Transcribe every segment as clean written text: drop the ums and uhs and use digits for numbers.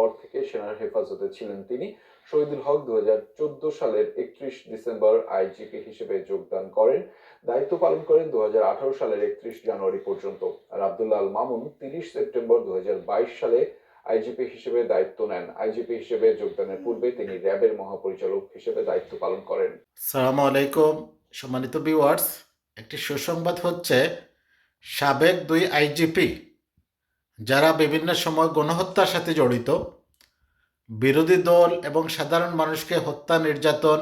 পর থেকে সেনার হেফাজতে ছিলেন তিনি। শহীদুল হক 2014 সালের 31 ডিসেম্বর আইজিপি হিসেবে যোগদান করেন। দায়িত্ব পালন করেন 2018 সালের 31 জানুয়ারি পর্যন্ত। আর আব্দুল্লাহ আল মামুন 30 সেপ্টেম্বর 2022 সালে আইজিপি হিসেবে দায়িত্ব নেন। আইজিপি হিসেবে যোগদানের পূর্বে তিনি র্যাবের মহাপরিচালক হিসেবে দায়িত্ব পালন করেন। আসসালামু আলাইকুম সম্মানিত ভিউয়ার্স, একটি সুসংবাদ হচ্ছে সাবেক 2 আইজিপি যারা বিভিন্ন সময় গণহত্যার সাথে জড়িত, বিরোধী দল এবং সাধারণ মানুষকে হত্যা নির্যাতন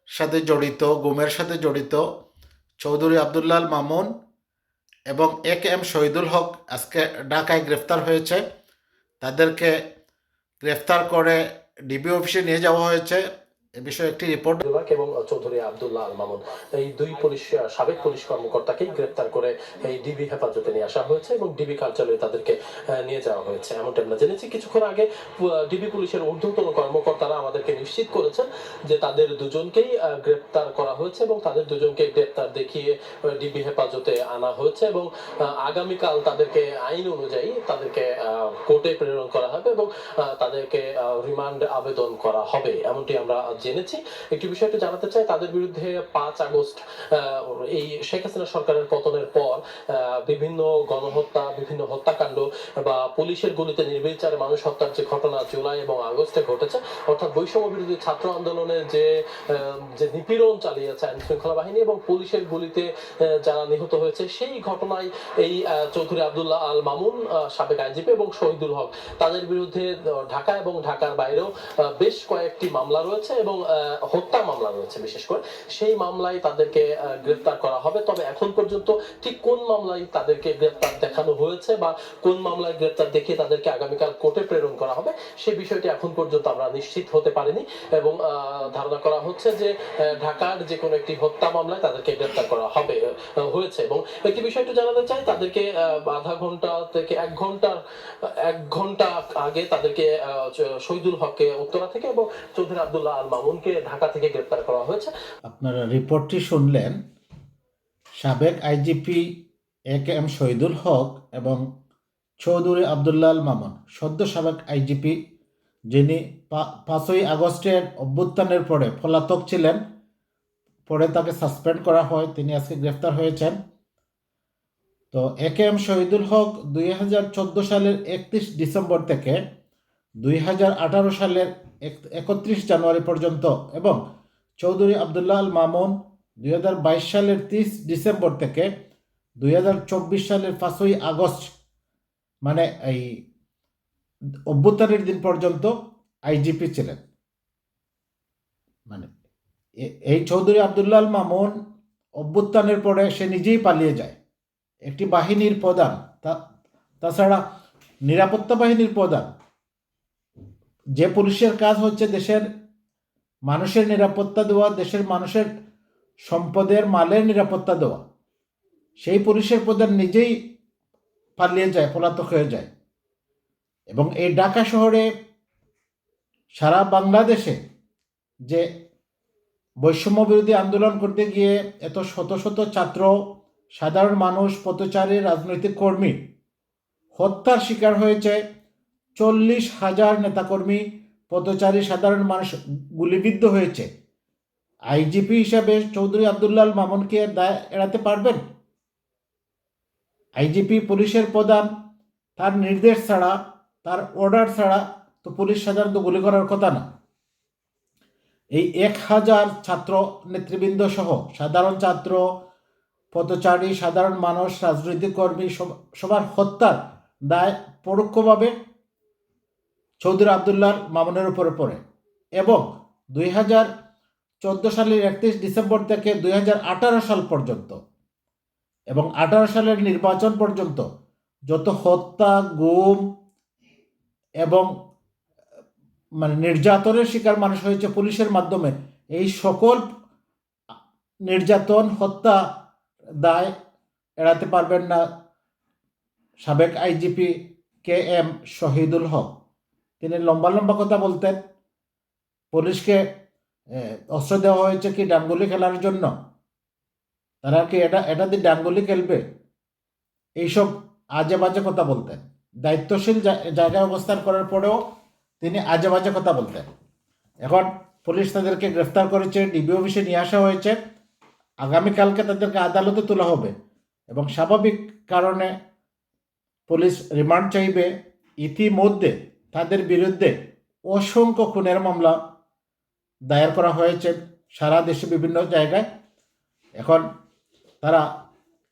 সাথে জড়িত, গুমের সাথে জড়িত চৌধুরী আব্দুল্লাহ আল মামুন এবং এম শহীদুল হক আজকে ঢাকায় গ্রেফতার হয়েছে। তাদেরকে গ্রেফতার করে ডিবি অফিসে নিয়ে যাওয়া হয়েছে। এ বিষয়ে একটি রিপোর্ট এবং চৌধুরী আব্দুল্লাহ আল মামুন, এই দুই সাবেক পুলিশ কর্মকর্তাকেই গ্রেফতার করে এই ডিবি হেফাজতে নিয়ে আসা হয়েছে এবং ডিবি কার্যালয়ে তাদেরকে নিয়ে যাওয়া হয়েছে, এমনটা আমরা জেনেছি। কিছুক্ষণ আগে ডিবি পুলিশের ঊর্ধ্বতন কর্মকর্তারা আমাদেরকে নিশ্চিত করেছেন যে তাদের দুজনকেই গ্রেফতার করা হয়েছে এবং তাদের দুজনকে গ্রেফতার দেখিয়ে ডিবি হেফাজতে আনা হয়েছে এবং আগামীকাল তাদেরকে আইন অনুযায়ী তাদেরকে কোর্টে প্রেরণ করা হবে এবং তাদেরকে রিমান্ড আবেদন করা হবে, এমনটি আমরা জেনেছি। একটি বিষয় একটু জানাতে চাই, তাদের বিরুদ্ধে 5 আগস্ট এই শেখ হাসিনা সরকারের পতনের পর বিভিন্ন গণহত্যা, বিভিন্ন হত্যাকাণ্ড বা পুলিশের গুলিতে নির্বিচারে মানুষ হত্যার যে ঘটনা জুলাই এবং আগস্টে ঘটেছে, অর্থাৎ বৈষম্য বিরোধী ছাত্র আন্দোলনে যে নিপীড়ন চালিয়েছে আইন শৃঙ্খলা বাহিনী এবং পুলিশের গুলিতে যারা নিহত হয়েছে, সেই ঘটনায় এই চৌধুরী আব্দুল্লাহ আল মামুন, সাবেক আইজিপি এবং শহীদুল হক, তাদের বিরুদ্ধে ঢাকা এবং ঢাকার বাইরেও বেশ কয়েকটি মামলা রয়েছে এবং হত্যা মামলা রয়েছে। বিশেষ করে সেই মামলায় তাদেরকে গ্রেফতার করা হবে। তবে এখন পর্যন্ত ঠিক কোন মামলায় তাদেরকে গ্রেফতার দেখানো হয়েছে বা কোন মামলায় গ্রেফতার দেখিয়ে তাদেরকে আগামীকাল কোর্টে প্রেরণ করা হবে, সেই বিষয়টি এখন পর্যন্ত আমরা নিশ্চিত হতে পারিনি এবং ধারণা করা হচ্ছে যে ঢাকার যে কোনো একটি হত্যা মামলায় তাদেরকে গ্রেফতার করা হয়েছে। এবং একটি বিষয় একটু জানাতে চাই, তাদেরকে আধা ঘন্টা থেকে 1 ঘন্টা আগে তাদেরকে শহীদুল হককে উত্তরা থেকে এবং চৌধুরী আব্দুল্লাহ আল মামুনকে ঢাকা থেকে গ্রেফতার করা হয়েছে। আপনারা রিপোর্টটি শুনলেন। সাবেক আইজিপি এম শহীদুল হক এবং চৌধুরী আব্দুল্লাহ আল মামুন, সদ্য সাবেক আইজিপি, যিনি 5ই আগস্টের অভ্যুত্থানের পরে পলাতক ছিলেন, পরে তাকে সাসপেন্ড করা হয়, তিনি আজকে গ্রেফতার হয়েছেন। তো এম শহীদুল হক 2014 সালের 31 ডিসেম্বর থেকে 2018 সালের 31 জানুয়ারি পর্যন্ত এবং চৌধুরী আব্দুল্লাহ আল মামুন 2022 সালের 30 ডিসেম্বর থেকে 2024 সালের 5ই আগস্ট, মানে এই অভ্যুত্থানের দিন পর্যন্ত আইজিপি ছিলেন। মানে এই চৌধুরী আব্দুল্লাহ আল মামুন অভ্যুত্থানের পরে সে নিজেই পালিয়ে যায়, একটি বাহিনীর প্রধান, তাছাড়া নিরাপত্তা বাহিনীর প্রধান, যে পুলিশের কাজ হচ্ছে দেশের মানুষের নিরাপত্তা দেওয়া, দেশের মানুষের সম্পদের মালের নিরাপত্তা দেওয়া, সেই পুলিশের প্রধান নিজেই পালিয়ে যায়, পলাতক হয়ে যায়। এবং এই ঢাকা শহরে সারা বাংলাদেশে যে বৈষম্য বিরোধী আন্দোলন করতে গিয়ে এত শত শত ছাত্র, সাধারণ মানুষ, পথচারী, রাজনৈতিক কর্মী হত্যার শিকার হয়েছে, 40,000 নেতাকর্মী, পথচারী, সাধারণ মানুষ গুলিবিদ্ধ হয়েছে। আইজিপি হিসাবে চৌধুরী আব্দুল্লাহ আল মামুনকে দায় এড়াতে পারবেন? আইজিপি পুলিশের প্রধান, তার নির্দেশ ছাড়া, তার অর্ডার ছাড়া তো পুলিশ সাধারণত গুলি করার কথা না। এই 1000 ছাত্র নেতৃবৃন্দ সহ সাধারণ ছাত্র, পথচারী, সাধারণ মানুষ, রাজনৈতিক কর্মী সবার হত্যার দায় পরোক্ষভাবে চৌধুরী আব্দুল্লাহ মামুনের উপরে পড়ে। এবং 2014 সালের 31 ডিসেম্বর থেকে 2018 সাল পর্যন্ত এবং 18 সালের নির্বাচন পর্যন্ত যত হত্যা, গুম এবং মানে নির্যাতনের শিকার মানুষ হয়েছে পুলিশের মাধ্যমে, এই সকল নির্যাতন, হত্যা দায় এড়াতে পারবেন না সাবেক আইজিপি এম শহীদুল হক। তিনি লম্বা লম্বা কথা বলতেন, পুলিশকে অস্ত্র দেওয়া হয়েছে কি ডাঙ্গুলি খেলার জন্য, তারা কি এটা দিয়ে ডাঙ্গুলি খেলবে, এইসব আজে বাজে কথা বলতেন। দায়িত্বশীল জায়গায় অবস্থান করার পরেও তিনি আজে বাজে কথা বলতেন। এখন পুলিশ তাদেরকে গ্রেফতার করেছে, ডিবি অফিসে নিয়ে আসা হয়েছে, আগামীকালকে তাদেরকে আদালতে তোলা হবে এবং স্বাভাবিক কারণে পুলিশ রিমান্ড চাইবে। ইতিমধ্যে তাদের বিরুদ্ধে অসংখ্য খুনের মামলা দায়ের করা হয়েছে সারা দেশে বিভিন্ন জায়গায়। এখন তারা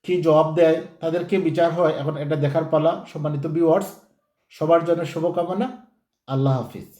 কি জবাব দেয়, তাদের কি বিচার হয়, এখন এটা দেখার পালা। সম্মানিত ভিউয়ার্স, সবার জন্য শুভকামনা। আল্লাহ হাফিজ।